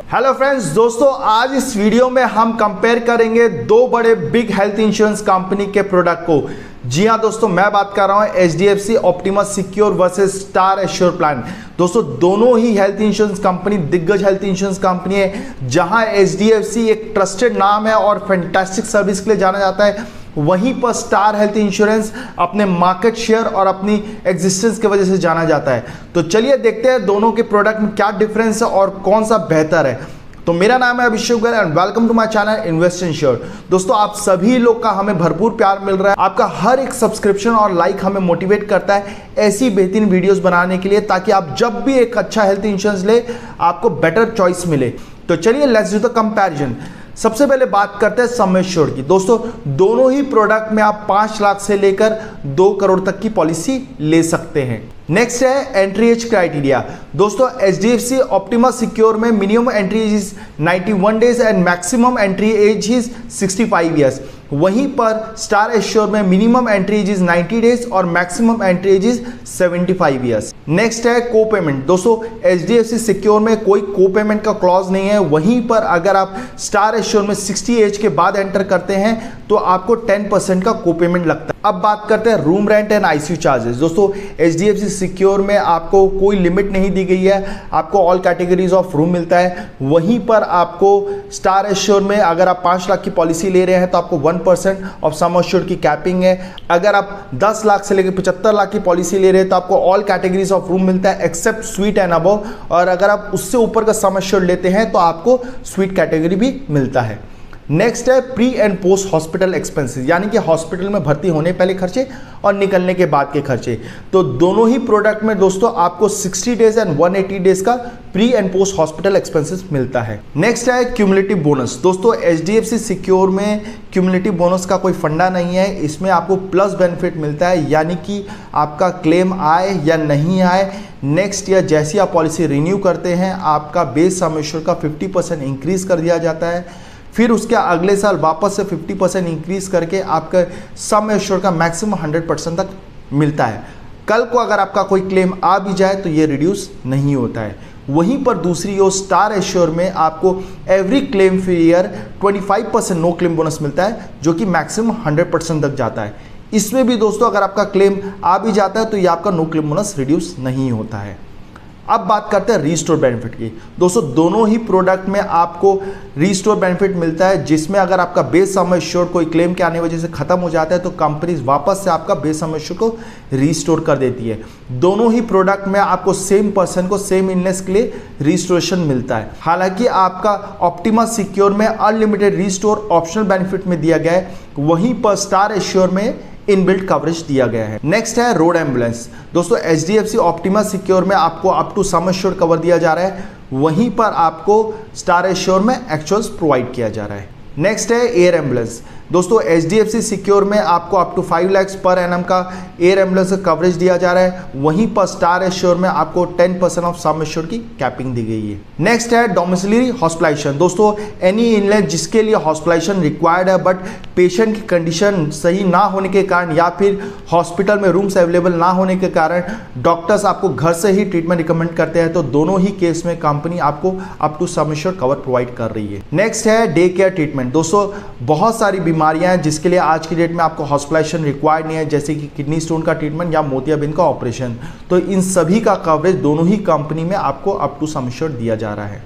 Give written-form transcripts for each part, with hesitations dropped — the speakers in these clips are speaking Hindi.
हेलो फ्रेंड्स, दोस्तों आज इस वीडियो में हम कंपेयर करेंगे दो बड़े बिग हेल्थ इंश्योरेंस कंपनी के प्रोडक्ट को। जी हां दोस्तों, मैं बात कर रहा हूं HDFC Optimus secure versus star assure plan. दोस्तों दोनों ही हेल्थ इंश्योरेंस कंपनी दिग्गज हेल्थ इंश्योरेंस कंपनी है, जहां HDFC एक ट्रस्टेड नाम है और फैंटास्टिक सर्विस के लिए जाना जाता है। वहीं पर स्टार हेल्थ इंश्योरेंस अपने मार्केट शेयर और अपनी एग्जिस्टेंस की वजह से जाना जाता है। तो चलिए देखते हैं दोनों के प्रोडक्ट में क्या डिफरेंस है और कौन सा बेहतर है। तो मेरा नाम है Abhishek Goyal and welcome to my channel invest insure. दोस्तों आप सभी लोग का हमें भरपूर प्यार मिल रहा है। आपका हर एक सब्सक्रिप्शन और लाइक हमें मोटिवेट करता है ऐसी बेहतरीन वीडियोस बनाने के लिए, ताकि आप जब भी एक अच्छा हेल्थ इंश्योरेंस ले आपको बेटर चॉइस मिले। तो चलिए लेट्स डू द कंपैरिजन। सबसे पहले बात करते हैं सम एश्योर्ड की। दोस्तों दोनों ही प्रोडक्ट में आप 5 लाख से लेकर 2 करोड़ तक की पॉलिसी ले सकते हैं। नेक्स्ट है एंट्री एज क्राइटेरिया। दोस्तों HDFC ऑप्टिमस सिक्योर में minimum entry age is 91 days and maximum entry age is 65 years. वहीं पर स्टार एश्योर में minimum entry age is 90 days और maximum entry age is 75 years. Next है को पेमेंट। दोस्तों HDFC सिक्योर में कोई को पेमेंट का क्लॉज नहीं है। वहीं पर अगर आप स्टार एश्योर में 60 एज के बाद एंटर करते हैं तो आपको 10% का को पेमेंट लगता है। अब बात करते हैं room rent and ICU charges. दोस्तों HDFC सिक्योर में आपको कोई लिमिट नहीं दी गई है, आपको ऑल कैटेगरीज ऑफ रूम मिलता है। वहीं पर आपको स्टार एश्योर में अगर आप 5 लाख की पॉलिसी ले रहे हैं तो आपको 1% ऑफ सम एश्योर्ड की कैपिंग है। अगर आप 10 लाख से लेकर 75 लाख की पॉलिसी ले रहे हैं तो आपको ऑल कैटेगरीज ऑफ रूम मिलता है एक्सेप्ट स्वीट एंड अबव। और अगर आप उससे ऊपर का सम एश्योर्ड लेते हैं तो आपको स्वीट कैटेगरी भी मिलता है। नेक्स्ट है pre and post hospital expenses, यानी कि हॉस्पिटल में भर्ती होने पहले खर्चे और निकलने के बाद के खर्चे। तो दोनों ही प्रोडक्ट में दोस्तों आपको 60 डेज एंड 180 डेज का pre and post hospital expenses मिलता है। नेक्स्ट है क्यूमुलेटिव बोनस। दोस्तों HDFC सिक्योर में क्यूमुलेटिव बोनस का कोई फंडा नहीं है। इसमें आपको प्लस बेनिफिट मिलता है, यानी कि आपका क्लेम आए या नहीं आए, नेक्स्ट ईयर जैसी आप पॉलिसी रिन्यू करते हैं आपका बेस सम एश्योर्ड का 50% इंक्रीज कर दिया जाता है। फिर उसके अगले साल वापस से 50% इंक्रीज करके आपका सम एश्योर्ड का मैक्सिमम 100% तक मिलता है। कल को अगर आपका कोई क्लेम आ भी जाए तो ये रिड्यूस नहीं होता है। वहीं पर दूसरी ओर स्टार एश्योर में आपको every claim year 25% no claim bonus मिलता है, जो कि मैक्सिमम 100% तक जाता है। इसमें भी दोस्तों अगर आपका क्लेम आ भी जाता है तो ये आपका नो क्लेम बोनस रिड्यूस नहीं होता है। अब बात करते हैं रीस्टोर बेनिफिट की। दोस्तों दोनों ही प्रोडक्ट में आपको रीस्टोर बेनिफिट मिलता है, जिसमें अगर आपका बेस सम एश्योर्ड कोई क्लेम के आने वजह से खत्म हो जाता है तो कंपनीज वापस से आपका बेस सम एश्योर्ड को रीस्टोर कर देती है। दोनों ही प्रोडक्ट में आपको सेम पर्सन को सेम इलनेस के लिए रीस्टोरेशन मिलता है। हालांकि आपका ऑप्टिमस सिक्योर में अनलिमिटेड रीस्टोर ऑप्शनल बेनिफिट में दिया गया है, वहीं पर स्टार एश्योर में इनबिल्ट कवरेज दिया गया है। नेक्स्ट है रोड एम्बुलेंस। दोस्तों HDFC ऑप्टिमस सिक्योर में आपको up to sum assured cover दिया जा रहा है, वहीं पर आपको स्टार एश्योर में एक्चुअल्स प्रोवाइड किया जा रहा है। नेक्स्ट है एयर एम्बुलेंस। दोस्तों HDFC सिक्योर में आपको up to 5 lakh per annum का एयर एम्बुलेंस का कवरेज दिया जा रहा है, वहीं पर स्टार एश्योर में आपको 10% ऑफ सम एश्योर्ड की कैपिंग दी गई है। नेक्स्ट है डोमिसिलरी हॉस्पिटलाइजेशन। दोस्तों एनी इलनेस जिसके लिए हॉस्पिटलाइजेशन रिक्वायर्ड है बट पेशेंट की कंडीशन सही ना होने के कारण या फिर हॉस्पिटल में रूम्स अवेलेबल ना होने के कारण डॉक्टर्स आपको घर से ही ट्रीटमेंट रिकमेंड करते हैं, तो दोनों ही केस में कंपनी आपको up to sum assured cover provide कर रही है। नेक्स्ट है डे केयर ट्रीटमेंट। दोस्तों बहुत सारी बीमारियां हैं जिसके लिए आज की डेट में आपको हॉस्पिटलाइजेशन रिक्वायर्ड नहीं है, जैसे कि किडनी स्टोन का ट्रीटमेंट या मोतियाबिंद का ऑपरेशन। तो इन सभी का कवरेज दोनों ही कंपनी में आपको अप टू सम एश्योर्ड दिया जा रहा है।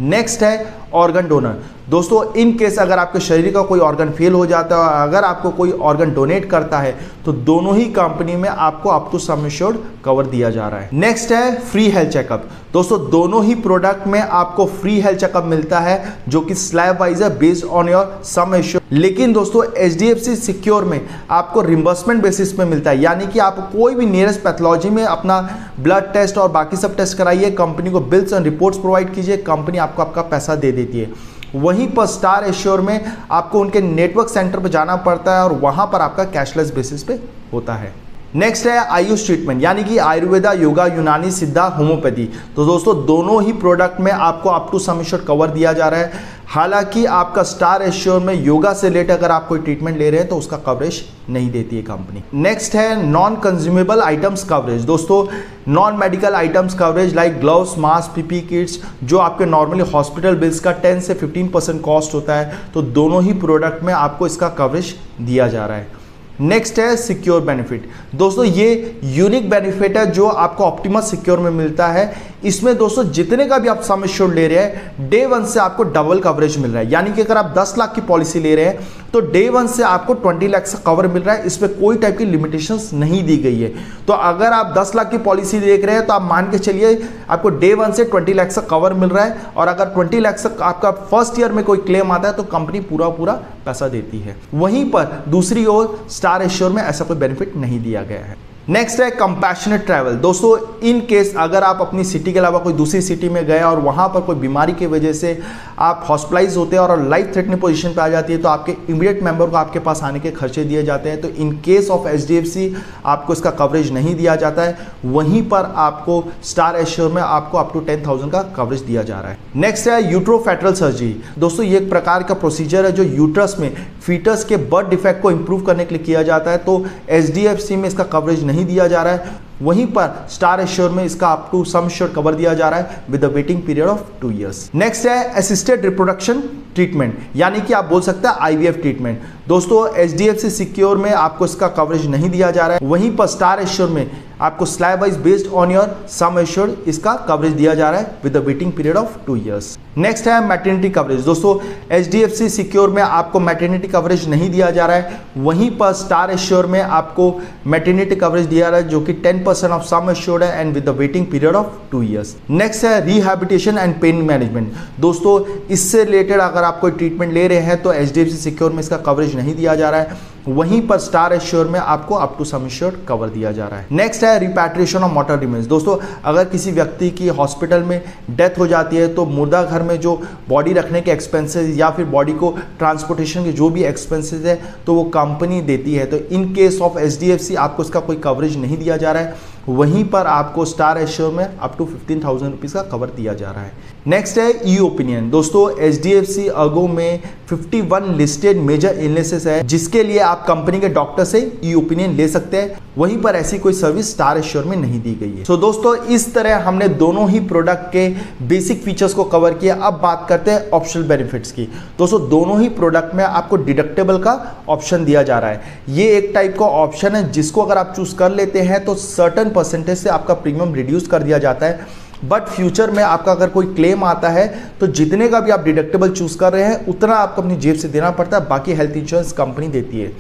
नेक्स्ट है ऑर्गन डोनर। दोस्तों इन केस अगर आपके शरीर का कोई ऑर्गन फेल हो जाता है, अगर आपको कोई ऑर्गन डोनेट करता है तो दोनों ही कंपनी में आपको up to sum assured cover दिया जा रहा है। नेक्स्ट है फ्री हेल्थ चेकअप। दोस्तों दोनों ही प्रोडक्ट में आपको फ्री हेल्थ चेकअप मिलता है, जो कि स्लैब वाइज है based on your sum assured. लेकिन दोस्तों HDFC सिक्योर में आपको रिम्बर्समेंट बेसिस पे मिलता है, यानी कि आप कोई भी नियरेस्ट पैथोलॉजी में अपना ब्लड टेस्ट और बाकी सब टेस्ट कराइए, कंपनी को बिल्स एंड रिपोर्ट्स प्रोवाइड कीजिए, कंपनी आपको आपका पैसा दे देती है। वहीं पर स्टार एश्योर में आपको उनके नेटवर्क सेंटर पर जाना पड़ता है और वहां पर आपका कैशलेस बेसिस पे होता है। नेक्स्ट है आयुष ट्रीटमेंट, यानी कि आयुर्वेदा, योगा, यूनानी, सिद्धा, होम्योपैथी। तो दोस्तों दोनों ही प्रोडक्ट में आपको up to sum assured cover दिया जा रहा है। हालांकि आपका स्टार एश्योर में योगा से रिलेटेड अगर आप कोई ट्रीटमेंट ले रहे हैं तो उसका कवरेज नहीं देती है कंपनी। नेक्स्ट है नॉन कंज्यूमेबल आइटम्स कवरेज। दोस्तों non medical items coverage like gloves, mask, PP kits, जो आपके नॉर्मली हॉस्पिटल बिल्स का 10 से 15% कॉस्ट होता है, तो दोनों ही प्रोडक्ट में आपको इसका कवरेज दिया जा रहा है। नेक्स्ट है सिक्योर बेनिफिट। दोस्तों ये यूनिक बेनिफिट है जो आपको ऑप्टिमस सिक्योर में मिलता है। इसमें दोस्तों जितने का भी आप सम एश्योर्ड ले रहे हैं, डे 1 से आपको डबल कवरेज मिल रहा है। यानी कि अगर आप 10 लाख की पॉलिसी ले रहे हैं तो डे 1 से आपको 20 लाख का कवर मिल रहा है। इसमें कोई टाइप की लिमिटेशंस नहीं दी गई है। तो अगर आप 10 लाख की पॉलिसी देख रहे हैं तो आप मान के चलिए आपको डे 1 से 20 लाख का कवर मिल रहा है, और अगर 20 लाख का आपका फर्स्ट ईयर में कोई क्लेम आता है तो कंपनी पूरा पैसा देती है। वहीं पर दूसरी ओर स्टार एश्योर में ऐसा कोई बेनिफिट नहीं दिया गया है। नेक्स्ट है कंपैशनेट ट्रैवल। दोस्तों इन केस अगर आप अपनी सिटी के अलावा कोई दूसरी सिटी में गए और वहां पर कोई बीमारी की वजह से आप हॉस्पिटलाइज होते हैं और लाइफ थ्रेटनिंग पोजीशन पे आ जाती है, तो आपके इमीडिएट मेंबर को आपके पास आने के खर्चे दिए जाते हैं। तो इन केस ऑफ HDFC आपको इसका कवरेज नहीं दिया जाता है। वहीं पर आपको स्टार एश्योर में आपको अप टू 10,000 का कवरेज दिया जा रहा है। नेक्स्ट है यूट्रोफेटरल सर्जरी। दोस्तों ये एक प्रकार का प्रोसीजर है जो यूट्रस में फीटस के बर्थ डिफेक्ट को इंप्रूव करने के लिए किया जाता है। तो HDFC में इसका कवरेज नहीं दिया जा रहा है। वहीं पर स्टार एश्योर में इसका up to sum assured cover दिया जा रहा है with the waiting period of 2 years. Next है असिस्टेड रिप्रोडक्शन ट्रीटमेंट, यानी कि आप बोल सकते हैं IVF ट्रीटमेंट। दोस्तों HDFC सिक्योर में आपको इसका कवरेज नहीं दिया जा रहा है। वहीं पर स्टार एश्योर में आपको slab wise based on your sum assured इसका कवरेज दिया जा रहा है with the waiting period of 2 years. Next है मैटरनिटी कवरेज। दोस्तों HDFC सिक्योर में आपको मैटरनिटी कवरेज नहीं दिया जा रहा है। वहीं पर स्टार एश्योर में आपको मैटरनिटी कवरेज दिया जा रहा है जो कि 10% ऑफ सम एश्योर्ड है and with the waiting period of 2 years. Next है रिहैबिलिटेशन एंड पेन मैनेजमेंट। दोस्तों इससे रिलेटेड अगर आप कोई ट्रीटमेंट ले रहे हैं तो HDFC सिक्योर में इसका कवरेज नहीं दिया जा रहा है। वहीं पर स्टार एश्योर में आपको up to sum assured cover दिया जा रहा है। नेक्स्ट है रिपैट्रिएशन ऑफ मॉर्टल रिमेन्स। दोस्तों अगर किसी व्यक्ति की हॉस्पिटल में डेथ हो जाती है तो मुर्दा घर में जो बॉडी रखने के एक्सपेंसेस या फिर बॉडी को ट्रांसपोर्टेशन के जो भी एक्सपेंसेस है तो वो कंपनी देती है। तो इन केस ऑफ HDFC आपको इसका कोई कवरेज नहीं दिया जा रहा है। वहीं पर आपको स्टार एश्योर में अप टू 15,000 रुपीज़ का कवर दिया जा रहा है। नेक्स्ट है ई ओपिनियन। दोस्तों HDFC अर्गो में 51 लिस्टेड मेजर इलनेसेस है जिसके लिए आप कंपनी के डॉक्टर से ई ओपिनियन ले सकते हैं। वहीं पर ऐसी कोई सर्विस स्टार एश्योर में नहीं दी गई है। तो दोस्तों इस तरह हमने दोनों ही प्रोडक्ट के बेसिक फीचर्स को कवर किया। अब बात करते हैं ऑप्शनल बेनिफिट्स की। दोस्तों दोनों ही प्रोडक्ट में आपको डिडक्टेबल का ऑप्शन दिया जा रहा है। ये एक टाइप का ऑप्शन है जिसको अगर आप चूज कर लेते हैं तो सर्टन परसेंटेज से आपका प्रीमियम रिड्यूस कर दिया जाता है। बट फ्यूचर में आपका अगर कोई क्लेम आता है तो जितने का भी आप डिडक्टेबल चूज कर रहे हैं उतना आपको अपनी जेब से देना पड़ता है, बाकी हेल्थ इंश्योरेंस कंपनी देती है।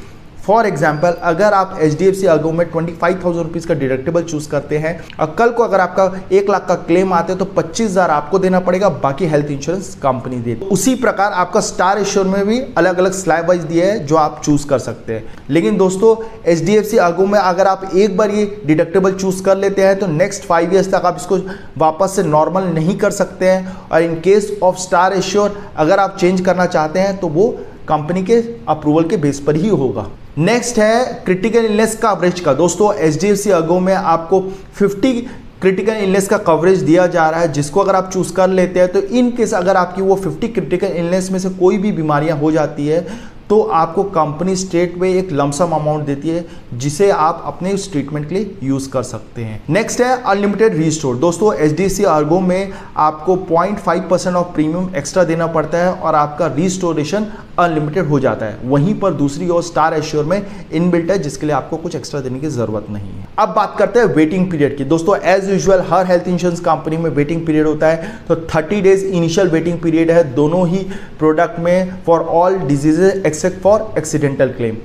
फॉर एग्जाम्पल अगर आप HDFC अर्गो में 25,000 रुपीज़ का डिडक्टेबल चूज करते हैं और कल को अगर आपका 1 लाख का क्लेम आते हैं तो 25,000 आपको देना पड़ेगा, बाकी हेल्थ इंश्योरेंस कंपनी देती है। उसी प्रकार आपका स्टार एश्योर में भी अलग अलग स्लैब वाइज दिए हैं जो आप चूज कर सकते हैं। लेकिन दोस्तों HDFC अर्गो में अगर आप एक बार ये डिडक्टेबल चूज कर लेते हैं तो नेक्स्ट 5 ईयर्स तक आप इसको वापस से नॉर्मल नहीं कर सकते हैं। और इन केस ऑफ स्टार एश्योर अगर आप चेंज करना चाहते हैं तो वो कंपनी के अप्रूवल के बेस पर ही होगा। नेक्स्ट है क्रिटिकल इलनेस कवरेज का। दोस्तों HDFC अर्गो में आपको 50 क्रिटिकल इलनेस का कवरेज दिया जा रहा है जिसको अगर आप चूज कर लेते हैं तो इन केस अगर आपकी वो 50 क्रिटिकल इलनेस में से कोई भी बीमारियां हो जाती है तो आपको कंपनी स्टेट में एक लमसम अमाउंट देती है जिसे आप अपने उस ट्रीटमेंट के लिए यूज कर सकते हैं। नेक्स्ट है अनलिमिटेड रीस्टोर। दोस्तों HDFC अर्गो में आपको 0.5% ऑफ प्रीमियम एक्स्ट्रा देना पड़ता है और आपका रीस्टोरेशन अनलिमिटेड हो जाता है। वहीं पर दूसरी ओर स्टार एश्योर में इनबिल्ट है जिसके लिए आपको कुछ एक्स्ट्रा देने की जरूरत नहीं है। अब बात करते हैं वेटिंग पीरियड की। दोस्तों एज यूजुअल हर हेल्थ इंश्योरेंस कंपनी में वेटिंग पीरियड होता है। तो 30 डेज इनिशियल वेटिंग पीरियड है दोनों ही प्रोडक्ट में for all diseases except for accidental claim.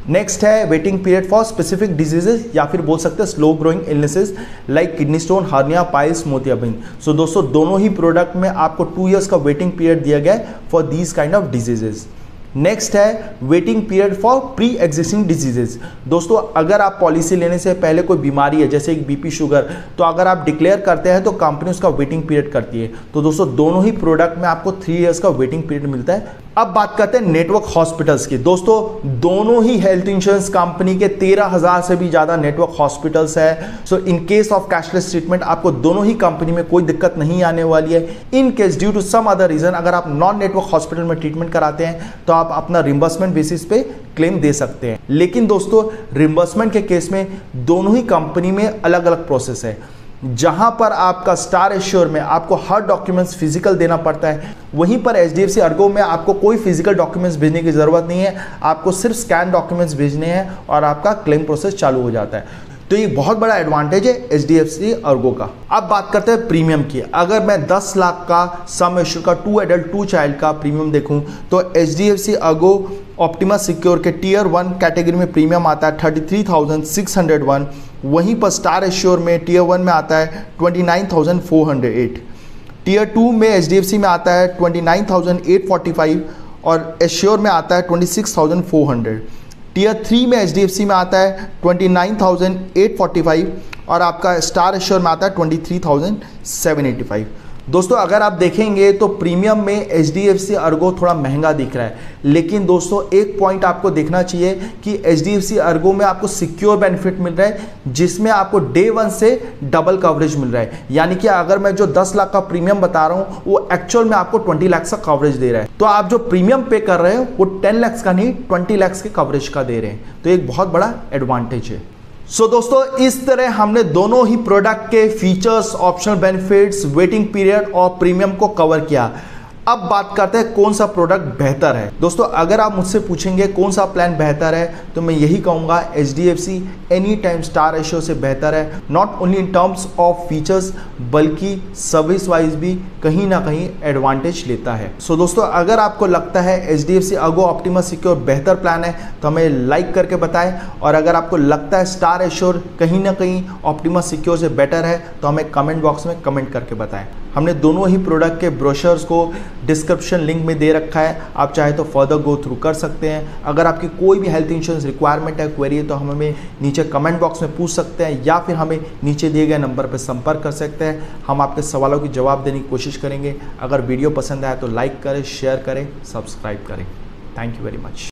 Next है waiting period for specific diseases या फिर बोल सकते हैं slow growing illnesses like kidney stone, hernia, piles, मोतियाबिंद। सो दोस्तों दोनों ही प्रोडक्ट में आपको 2 इयर्स का वेटिंग पीरियड दिया गया है for these kind of diseases. Next है waiting period for pre existing diseases. दोस्तों अगर आप पॉलिसी लेने से पहले कोई बीमारी है जैसे बीपी, शुगर, तो अगर आप डिक्लेयर करते हैं तो कंपनी उसका वेटिंग पीरियड करती है। तो दोस्तों दोनों ही प्रोडक्ट में आपको 3 इयर्स का वेटिंग पीरियड मिलता है अब बात करते हैं नेटवर्क हॉस्पिटल्स की। दोस्तों दोनों ही हेल्थ इंश्योरेंस कंपनी के 13,000 से भी ज्यादा नेटवर्क हॉस्पिटल्स है। So in case of cashless treatment आपको दोनों ही कंपनी में कोई दिक्कत नहीं आने वाली है। In case due to some other reason अगर आप नॉन नेटवर्क हॉस्पिटल में ट्रीटमेंट कराते हैं तो आप अपना रिम्बर्समेंट बेसिस पे क्लेम दे सकते हैं। लेकिन दोस्तों रिम्बर्समेंट के केस में दोनों ही कंपनी में अलग अलग प्रोसेस है। जहां पर आपका स्टार एश्योर में आपको हर डॉक्यूमेंट्स फिजिकल देना पड़ता है, वहीं पर एचडीएफसी अर्गो में आपको कोई फिजिकल डॉक्यूमेंट्स भेजने की जरूरत नहीं है। आपको सिर्फ स्कैन डॉक्यूमेंट्स भेजने हैं और आपका क्लेम प्रोसेस चालू हो जाता है। तो ये बहुत बड़ा एडवांटेज है एचडीएफसी अर्गो का। अब बात करते हैं प्रीमियम की। अगर मैं 10 लाख का सम एश्योर का 2 एडल्ट 2 चाइल्ड का प्रीमियम देखूं तो एचडीएफसी अर्गो ऑप्टिमा सिक्योर के टियर 1 कैटेगरी में प्रीमियम आता है 33,601। वहीं पर स्टार एश्योर में टियर 1 में आता है 29,408। टियर 2 में एचडीएफसी में आता है 29,845 और एश्योर में आता है 26,400। टियर 3 में एचडीएफसी में आता है 29,845 और आपका स्टार एश्योर में आता है 23,785। दोस्तों अगर आप देखेंगे तो प्रीमियम में एचडीएफसी अर्गो थोड़ा महंगा दिख रहा है, लेकिन दोस्तों एक पॉइंट आपको देखना चाहिए कि एचडीएफसी अर्गो में आपको सिक्योर बेनिफिट मिल रहा है, जिसमें आपको डे 1 से डबल कवरेज मिल रहा है। यानी कि अगर मैं जो 10 लाख का प्रीमियम बता रहा हूं वो एक्चुअल में आपको 20 लाख का कवरेज दे रहा है। तो आप जो प्रीमियम पे कर रहे हैं वो 10 लाख का नहीं 20 लाख के कवरेज का दे रहे हैं। तो एक बहुत बड़ा एडवांटेज है। सो दोस्तों इस तरह हमने दोनों ही प्रोडक्ट के features, optional benefits, waiting period और प्रीमियम को कवर किया। अब बात करते हैं कौन सा प्रोडक्ट बेहतर है। दोस्तों अगर आप मुझसे पूछेंगे कौन सा प्लान बेहतर है तो मैं यही कहूँगा HDFC any time star assure से बेहतर है। Not only in terms of features बल्कि सर्विस वाइज भी कहीं ना कहीं एडवांटेज लेता है। सो दोस्तों अगर आपको लगता है एचडीएफसी अर्गो ऑप्टिमा सिक्योर बेहतर प्लान है तो हमें लाइक करके बताएं, और अगर आपको लगता है स्टार एश्योर कहीं ना कहीं ऑप्टिमा सिक्योर से बेटर है तो हमें कमेंट बॉक्स में कमेंट करके बताएं। हमने दोनों ही प्रोडक्ट के ब्रोशर्स को डिस्क्रिप्शन लिंक में दे रखा है, आप चाहे तो फर्दर गो थ्रू कर सकते हैं। अगर आपकी कोई भी हेल्थ इंश्योरेंस रिक्वायरमेंट है, क्वेरी है, तो हम हमें नीचे कमेंट बॉक्स में पूछ सकते हैं या फिर हमें नीचे दिए गए नंबर पर संपर्क कर सकते हैं। हम आपके सवालों की जवाब देने की कोशिश करेंगे। अगर वीडियो पसंद आए तो लाइक करें, शेयर करें, सब्सक्राइब करें। Thank you very much.